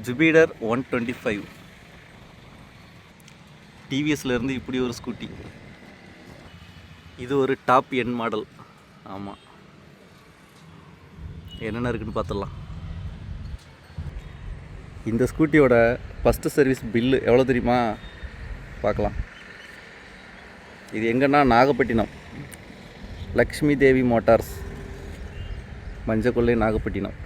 Jupiter 125 டிவிஎஸ்லேருந்து இப்படி ஒரு scooty. இது ஒரு டாப் என் மாடல். ஆமாம், என்னென்ன இருக்குதுன்னு பார்த்துடலாம். இந்த ஸ்கூட்டியோட ஃபஸ்ட்டு சர்வீஸ் பில்லு எவ்வளோ தெரியுமா? பார்க்கலாம். இது எங்கன்னா Nagapattinam, Lakshmi Devi motors, Manjakkollai, Nagapattinam.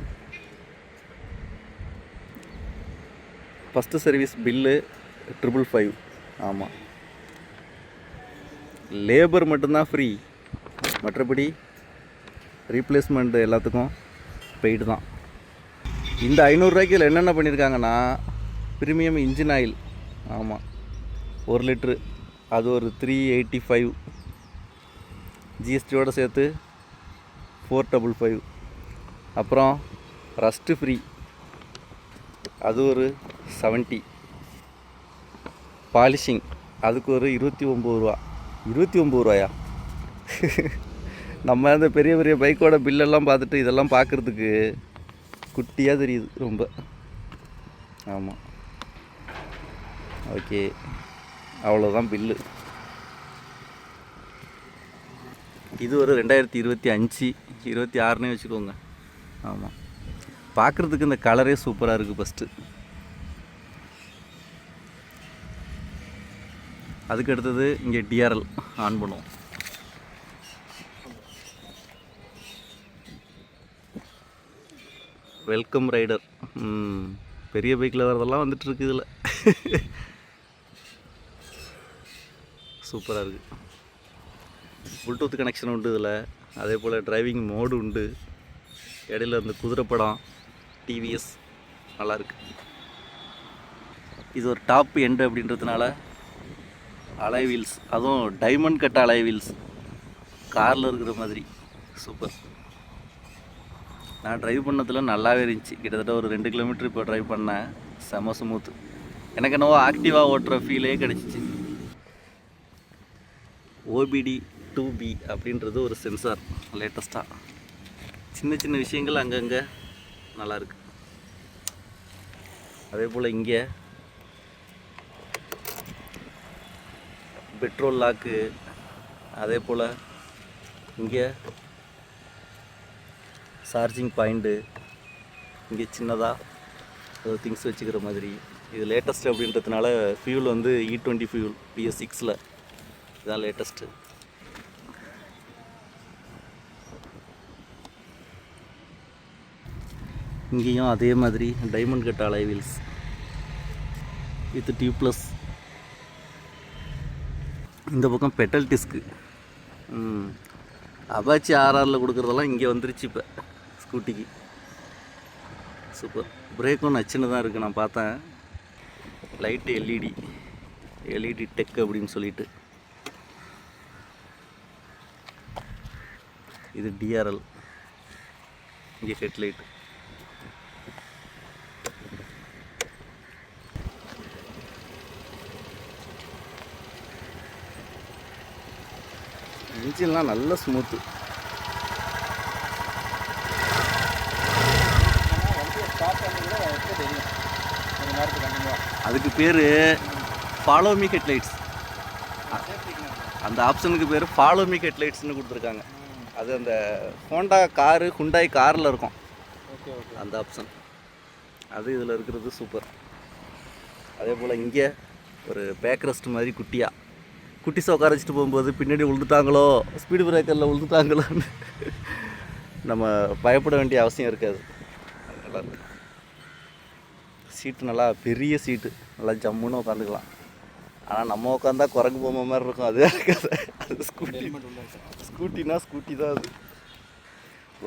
First service bill 555. ஆமாம், லேபர் மட்டும்தான் ஃப்ரீ, மற்றபடி ரீப்ளேஸ்மெண்ட் எல்லாத்துக்கும் பெய்டு தான். இந்த 500 ரூபாய்க்கு இதில் என்னென்ன பண்ணியிருக்காங்கன்னா, ப்ரீமியம் இன்ஜின் ஆயில். ஆமாம், 1 லிட்ரு, அது ஒரு 385. ஜிஎஸ்டியோடு சேர்த்து 455. அப்புறம் ரஸ்ட்டு ஃப்ரீ, அது ஒரு 70. பாலிஷிங், அதுக்கு ஒரு 29 ரூபா. 29 ரூபாயா? நம்ம அந்த பெரிய பெரிய பைக்கோட பில்லெல்லாம் பார்த்துட்டு இதெல்லாம் பார்க்குறதுக்கு குட்டியாக தெரியுது ரொம்ப. ஆமாம், ஓகே, அவ்வளோதான் பில்லு. இது ஒரு 2025, 26னே வச்சுக்கோங்க. ஆமாம், பார்க்குறதுக்கு இந்த கலரே சூப்பராக இருக்குது. ஃபஸ்ட்டு அதுக்கு அடுத்தது இங்கே டிஆர்எல் ஆன் பண்ணுவோம். Welcome rider. பெரிய பைக்கில் வரதெல்லாம் வந்துட்டுருக்கு. இதில் சூப்பராக இருக்குது. ப்ளூடூத் கனெக்ஷன் உண்டு இதில். அதே போல் டிரைவிங் மோடு உண்டு. இடையில இந்த குதிரைப்படம் டிவிஎஸ் நல்லாயிருக்கு. இது ஒரு டாப் எண்டு அப்படின்றதுனால அலாய் வீல்ஸ், அதுவும் டைமண்ட் கட் அலாய் வீல்ஸ், காரில் இருக்கிற மாதிரி சூப்பர். நான் ட்ரைவ் பண்ணதில் நல்லாவே இருந்துச்சு. கிட்டத்தட்ட ஒரு 2 கிலோமீட்டர் இப்போ ட்ரைவ் பண்ணேன். செம ஸ்மூத்து. எனக்கு என்னவோ ஆக்டிவாக ஓட்டுற ஃபீலே கிடச்சிச்சு. OBD2B அப்படின்றது ஒரு சென்சார் லேட்டஸ்ட்டாக. சின்ன சின்ன விஷயங்கள் அங்கங்கே நல்லாயிருக்கு. அதே போல் இங்கே பெட்ரோல் லாக்கு, அதே போல் இங்கே சார்ஜிங் பாயிண்ட்டு, இங்கே சின்னதாக திங்ஸ் வச்சுக்கிற மாதிரி. இது லேட்டஸ்ட்டு அப்படின்றதுனால ஃபியூல் வந்து E20 ஃபியூல் PS6ல் இதுதான் லேட்டஸ்ட்டு. இங்கேயும் அதே மாதிரி diamond cut alloy wheels with duplex. இந்த பக்கம் பெட்டல் டிஸ்க்கு. அபாச்சி RRல் கொடுக்குறதெல்லாம் இங்கே வந்துருச்சு இப்போ ஸ்கூட்டிக்கு. சூப்பர். பிரேக்கும் நச்சுன்னு தான் இருக்குது, நான் பார்த்தேன். லைட்டு எல்இடி டெக் அப்படின்னு சொல்லிட்டு. இது டிஆர்எல். இங்கே ஹெட்லைட்டு. இன்ஜின்லாம் நல்ல ஸ்மூத்து. அதுக்கு பேர் ஃபாலோ மீ ஹெட்லைட்ஸ். அந்த ஆப்ஷனுக்கு பேர் ஃபாலோ மீ ஹெட்லைட்ஸ்னு கொடுத்துருக்காங்க. அது அந்த ஹுண்டாய் காரில் இருக்கும் அந்த ஆப்ஷன். அது இதில் இருக்கிறது சூப்பர். அதே போல் இங்கே ஒரு பேக் ரெஸ்ட் மாதிரி குட்டிஸை உட்கார வச்சுட்டு போகும்போது பின்னாடி விழுந்துட்டாங்களோ, ஸ்பீடு பிரேக்கரில் விழுந்துட்டாங்களோன்னு நம்ம பயப்பட வேண்டிய அவசியம் இருக்காது. நல்லா இருக்கு. சீட்டு நல்லா பெரிய சீட்டு, நல்லா ஜம்முன்னு உட்காந்துக்கலாம். ஆனால் நம்ம உட்காந்தா குரங்கு பொம்மை மாதிரி இருக்கும். அது இருக்காது. அது ஸ்கூட்டினா ஸ்கூட்டி தான் அது.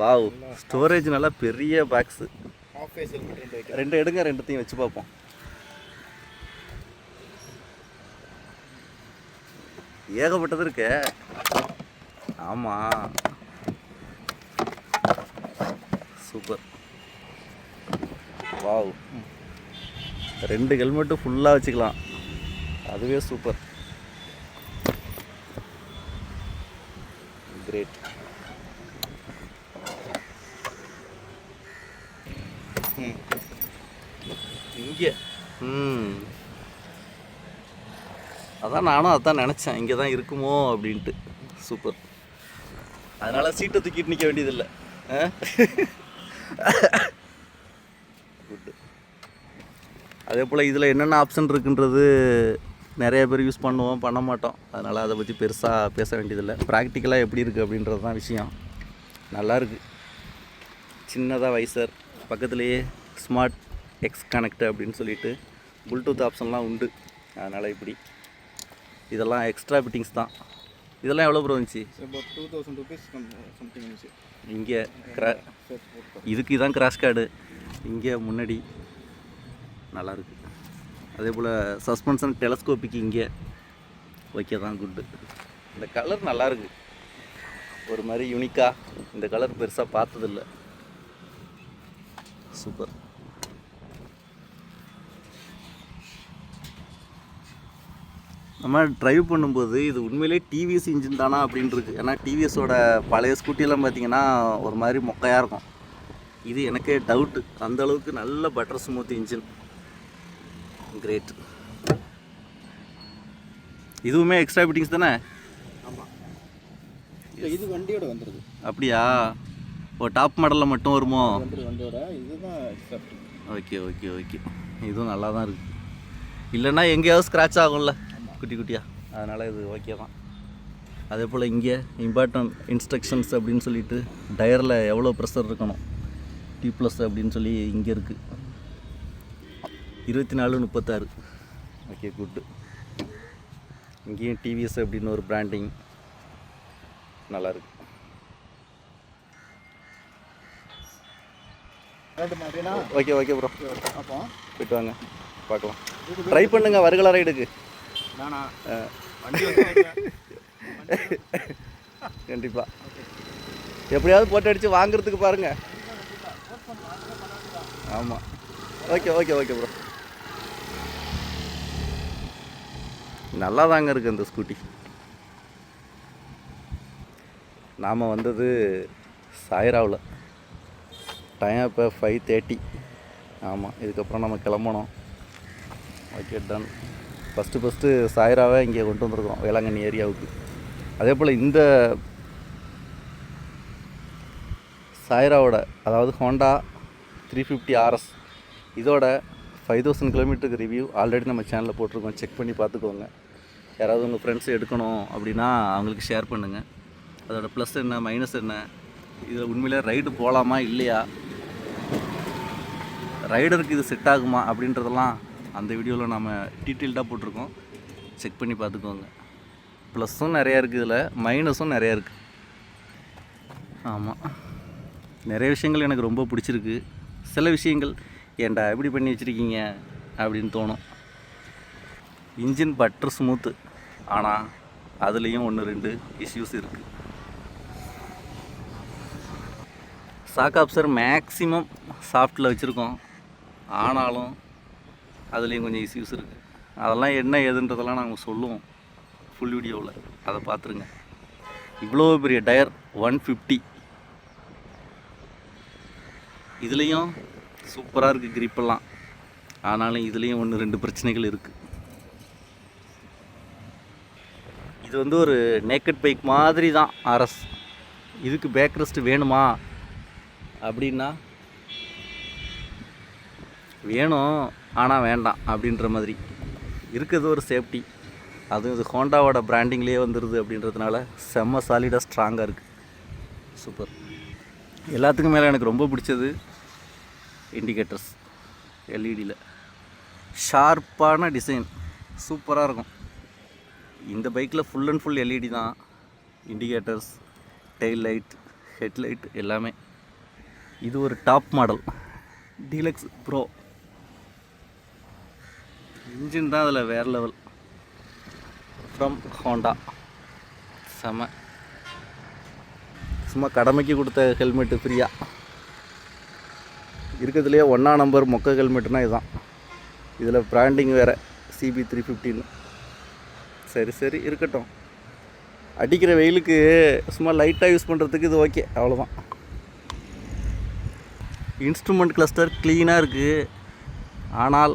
வாவ், ஸ்டோரேஜ் நல்லா பெரிய பாக்ஸு. 2 எடுங்க, 2த்தையும் வச்சு பார்ப்போம். ஏகப்பட்டது இருக்கு. ஆமாம், சூப்பர். வாவ், 2 ஹெல்மெட்டும் ஃபுல்லாக வச்சுக்கலாம். அதுவே சூப்பர். கிரேட். இங்கே அதான் நானும் அதான் நினச்சேன், இங்கே தான் இருக்குமோ அப்படின்ட்டு. சூப்பர். அதனால் சீட்டை தூக்கிட்டு நிற்க வேண்டியதில்லை. குட்டு. அதே போல் இதில் என்னென்ன ஆப்ஷன் இருக்குன்றது நிறைய பேர் யூஸ் பண்ணுவோம், பண்ண மாட்டோம். அதனால் அதை பற்றி பெருசாக பேச வேண்டியதில்லை. ப்ராக்டிக்கலாக எப்படி இருக்குது அப்படின்றது தான் விஷயம். நல்லாயிருக்கு. சின்னதாக வைசர், பக்கத்துலேயே ஸ்மார்ட் எக்ஸ் கனெக்ட் அப்படின்னு சொல்லிட்டு ப்ளூடூத் ஆப்ஷன்லாம் உண்டு. அதனால் இப்படி இதெல்லாம் எக்ஸ்ட்ரா ஃபிட்டிங்ஸ் தான். இதெல்லாம் எவ்வளோ ப்ரோ இருந்துச்சு? 2000 rupees சம்திங் இருந்துச்சு. இங்கே இதுக்கு இதான் கிராஷ் கார்டு. இங்கே முன்னாடி நல்லாயிருக்கு. அதே போல் சஸ்பென்ஷன் டெலஸ்கோப்பிக்கு இங்கே ஓகே தான், குட்டு. இந்த கலர் நல்லாயிருக்கு, ஒரு மாதிரி யூனிக்காக. இந்த கலர் பெருசாக பார்த்ததில்லை. சூப்பர். நம்ம ட்ரைவ் பண்ணும்போது இது உண்மையிலே டிவிஎஸ் இன்ஜின் தானா அப்படின்ட்டுருக்கு. ஏன்னா டிவிஎஸோட பழைய ஸ்கூட்டியெல்லாம் பார்த்திங்கன்னா ஒரு மாதிரி மொக்கையாக இருக்கும். இது எனக்கே டவுட்டு. அந்தளவுக்கு நல்ல பட்டர் ஸ்மூத் இன்ஜின். கிரேட். இதுவுமே எக்ஸ்ட்ரா ஃபிட்டிங்ஸ் தானே? ஆமாம், இது வண்டியோட வந்துடுது. அப்படியா? ஓ, டாப் மாடலில் மட்டும் வருமோ? வண்டியோட இதுதான். Okay okay okay. இதுவும் நல்லா தான் இருக்குது. இல்லைன்னா எங்கேயாவது ஸ்க்ராட்ச் ஆகும்ல குட்டி குட்டியாக. அதனால் இது ஓகே தான். அதே போல் இங்கே இம்பார்ட்டன்ட் இன்ஸ்ட்ரக்ஷன்ஸ் அப்படின்னு சொல்லிட்டு டயரில் எவ்வளோ ப்ரெஷர் இருக்கணும், T+ அப்படின்னு சொல்லி இங்கே இருக்குது. 24-36. Okay, good. இங்கேயும் டிவிஎஸ் அப்படின்னு ஒரு பிராண்டிங் நல்லாயிருக்கு. Okay okay bro. அப்போ போய்ட்டு வாங்க, பார்க்கலாம். ட்ரை பண்ணுங்கள் வருகலை ரைடுக்கு. கண்டிப்பாக எப்படியாவது போட்டு அடித்து வாங்குறதுக்கு பாருங்கள். ஆமாம். Okay okay okay bro. நல்லா தாங்க இருக்குது அந்த ஸ்கூட்டி. நாம் வந்தது சாய்ராவில். டைம் இப்போ 5:30. ஆமாம், இதுக்கப்புறம் நம்ம கிளம்பணும். Okay, ton. ஃபஸ்ட்டு சாய்ராவை இங்கே கொண்டு வந்திருக்கோம், வேளாங்கண்ணி ஏரியாவுக்கு. அதே போல் இந்த சாய்ராவோட, அதாவது ஹோண்டா 350 RS, இதோட 5000 கிலோமீட்டருக்கு ரிவ்யூ ஆல்ரெடி நம்ம சேனலில் போட்டிருக்கோம். செக் பண்ணி பார்த்துக்கோங்க. யாராவது உங்கள் ஃப்ரெண்ட்ஸ் எடுக்கணும் அப்படின்னா அவங்களுக்கு ஷேர் பண்ணுங்கள். அதோட ப்ளஸ் என்ன, மைனஸ் என்ன, இதில் உண்மையிலே ரைடு போகலாமா இல்லையா, ரைடருக்கு இது செட் ஆகுமா அப்படின்றதெல்லாம் அந்த வீடியோவில் நம்ம டீட்டெயில்டாக போட்டிருக்கோம். செக் பண்ணி பார்த்துக்கோங்க. ப்ளஸ்ஸும் நிறையா இருக்குது, இதில் மைனஸும் நிறையா இருக்குது. ஆமாம், நிறைய விஷயங்கள் எனக்கு ரொம்ப பிடிச்சிருக்கு. சில விஷயங்கள் ஏன்டா எப்படி பண்ணி வச்சுருக்கீங்க அப்படின்னு தோணும். இன்ஜின் பட்டர் ஸ்மூத்து, ஆனால் அதுலேயும் 1-2 இஷ்யூஸ் இருக்குது. ஷாக் அப்சர் மேக்ஸிமம் சாஃப்ட்டில் வச்சுருக்கோம், ஆனாலும் அதுலேயும் கொஞ்சம் இஷ்யூஸ் இருக்குது. அதெல்லாம் என்ன ஏதுன்றதெல்லாம் நாங்கள் சொல்லுவோம் ஃபுல் வீடியோவில், அதை பார்த்துருங்க. இவ்வளோ பெரிய டயர் 150, இதுலேயும் சூப்பராக இருக்குது கிரிப்பெல்லாம். ஆனாலும் இதுலேயும் 1-2 பிரச்சனைகள் இருக்குது. இது வந்து ஒரு நேக்கட் பைக் மாதிரி தான் RS. இதுக்கு பேக் ரெஸ்ட் வேணுமா அப்படின்னா வேணும், ஆனால் வேண்டாம் அப்படின்ற மாதிரி இருக்கிறது ஒரு சேஃப்டி. அதுவும் இது ஹோண்டாவோட பிராண்டிங்லேயே வந்துடுது அப்படின்றதுனால செம்ம சாலிடாக ஸ்ட்ராங்காக இருக்குது. சூப்பர். எல்லாத்துக்கும் மேலே எனக்கு ரொம்ப பிடிச்சது இண்டிகேட்டர்ஸ். எல்இடியில் ஷார்ப்பான டிசைன் சூப்பராக இருக்கும். இந்த பைக்கில் ஃபுல் அண்ட் ஃபுல் எல்இடி தான். இண்டிகேட்டர்ஸ், டெயில் லைட், ஹெட்லைட் எல்லாமே. இது ஒரு top model deluxe bro. Engine தான் அதில் வேறு லெவல். From Honda. செம. சும்மா கடமைக்கு கொடுத்த ஹெல்மெட்டு ஃப்ரீயாக இருக்கிறதுலையே 1ஆம் நம்பர் மொக்க ஹெல்மெட்டுனா இதுதான். இதில் பிராண்டிங் வேறு CB350. சரி இருக்கட்டும். அடிக்கிற வெயிலுக்கு சும்மா லைட்டாக யூஸ் பண்ணுறதுக்கு இது ஓகே, அவ்வளோதான். இன்ஸ்ட்ருமெண்ட் கிளஸ்டர் க்ளீனாக இருக்குது. ஆனால்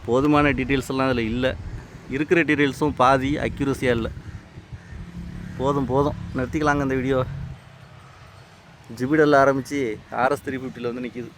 போதுமான டீட்டெயில்ஸ் எல்லாம் அதில் இல்லை. இருக்கிற டீட்டெயில்ஸும் பாதி அக்யூரஸியாக இல்லை. போதும் நிறுத்திக்கலாங்க இந்த வீடியோ. ஜிபிடலில் ஆரம்பித்து RS 350 வந்து நிற்கிது.